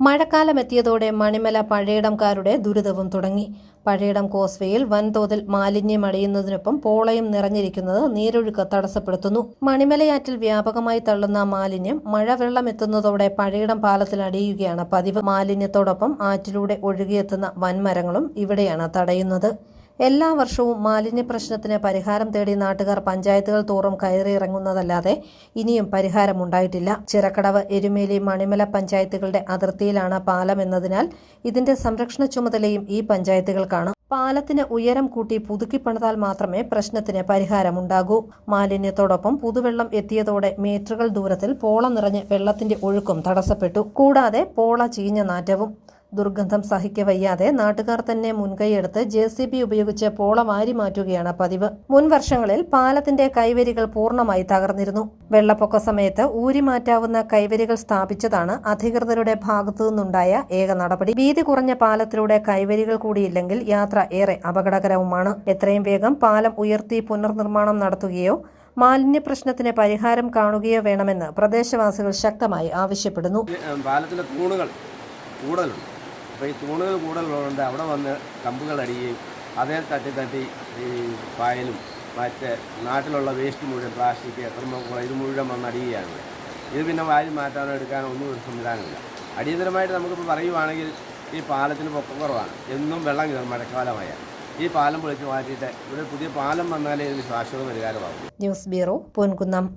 മഴക്കാലമെത്തിയതോടെ മണിമല പഴയിടംകാരുടെ ദുരിതവും തുടങ്ങി. പഴയിടം കോസ്വേയിൽ വൻതോതിൽ മാലിന്യം അടിയുന്നതിനൊപ്പം പോളയും നിറഞ്ഞിരിക്കുന്നത് നീരൊഴുക്ക് തടസ്സപ്പെടുത്തുന്നു. മണിമലയാറ്റിൽ വ്യാപകമായി തള്ളുന്ന മാലിന്യം മഴവെള്ളമെത്തുന്നതോടെ പഴയിടം പാലത്തിൽ അടിയുകയാണ് പതിവ്. മാലിന്യത്തോടൊപ്പം ആറ്റിലൂടെ ഒഴുകിയെത്തുന്ന വൻമരങ്ങളും ഇവിടെയാണ് തടയുന്നത്. എല്ലാ വർഷവും മാലിന്യ പ്രശ്നത്തിന് പരിഹാരം തേടി നാട്ടുകാർ പഞ്ചായത്തുകൾ തോറും കയറിയിറങ്ങുന്നതല്ലാതെ ഇനിയും പരിഹാരമുണ്ടായിട്ടില്ല. ചിറക്കടവ്, എരുമേലി, മണിമല പഞ്ചായത്തുകളുടെ അതിർത്തിയിലാണ് പാലം എന്നതിനാൽ ഇതിന്റെ സംരക്ഷണ ചുമതലയും ഈ പഞ്ചായത്തുകൾക്കാണ്. പാലത്തിന് ഉയരം കൂട്ടി പുതുക്കിപ്പണിതാൽ മാത്രമേ പ്രശ്നത്തിന് പരിഹാരമുണ്ടാകൂ. മാലിന്യത്തോടൊപ്പം പുതുവെള്ളം എത്തിയതോടെ മീറ്ററുകൾ ദൂരത്തിൽ പോള നിറഞ്ഞ് വെള്ളത്തിന്റെ ഒഴുക്കും തടസ്സപ്പെട്ടു. കൂടാതെ പോള ചീഞ്ഞ നാറ്റവും. ദുർഗന്ധം സഹിക്കവയ്യാതെ നാട്ടുകാർ തന്നെ മുൻകൈയെടുത്ത് JCB ഉപയോഗിച്ച് പോള വാരി മാറ്റുകയാണ് പതിവ്. മുൻ വർഷങ്ങളിൽ പാലത്തിന്റെ കൈവരികൾ പൂർണ്ണമായി തകർന്നിരുന്നു. വെള്ളപ്പൊക്ക സമയത്ത് ഊരിമാറ്റാവുന്ന കൈവരികൾ സ്ഥാപിച്ചതാണ് അധികൃതരുടെ ഭാഗത്തു നിന്നുണ്ടായ ഏക നടപടി. വീതി കുറഞ്ഞ പാലത്തിലൂടെ കൈവരികൾ കൂടിയില്ലെങ്കിൽ യാത്ര ഏറെ അപകടകരവുമാണ്. എത്രയും വേഗം പാലം ഉയർത്തി പുനർനിർമ്മാണം നടത്തുകയോ മാലിന്യ പ്രശ്നത്തിന് പരിഹാരം കാണുകയോ വേണമെന്ന് പ്രദേശവാസികൾ ശക്തമായി ആവശ്യപ്പെടുന്നു. പാലത്തിലെ കൂടുതലുണ്ട്. അപ്പോൾ ഈ തൂണുകൾ കൂടുതലുള്ളതുകൊണ്ട് അവിടെ വന്ന് കമ്പുകൾ അടിയുകയും അതേ തട്ടി ഈ പായലും മറ്റ് നാട്ടിലുള്ള വേസ്റ്റ് മുഴുവൻ പ്ലാസ്റ്റിക് തെർമോക്കോൾ ഇത് മുഴുവൻ വന്ന് അടിയുകയാണ്. ഇത് പിന്നെ വാരി മാറ്റാനോ എടുക്കാനോ ഒന്നും ഒരു സംവിധാനമില്ല. അടിയന്തരമായിട്ട് നമുക്കിപ്പോൾ പറയുവാണെങ്കിൽ ഈ പാലത്തിന് പൊക്കം കുറവാണ്. എന്നും വെള്ളം കയറും മഴക്കാലമായ. ഈ പാലം പൊളിച്ച് മാറ്റിയിട്ട് ഇവിടെ പുതിയ പാലം വന്നാലേ ഇതിന് ശാശ്വത പരിഹാരമാകും. News bureau, Ponkunnam.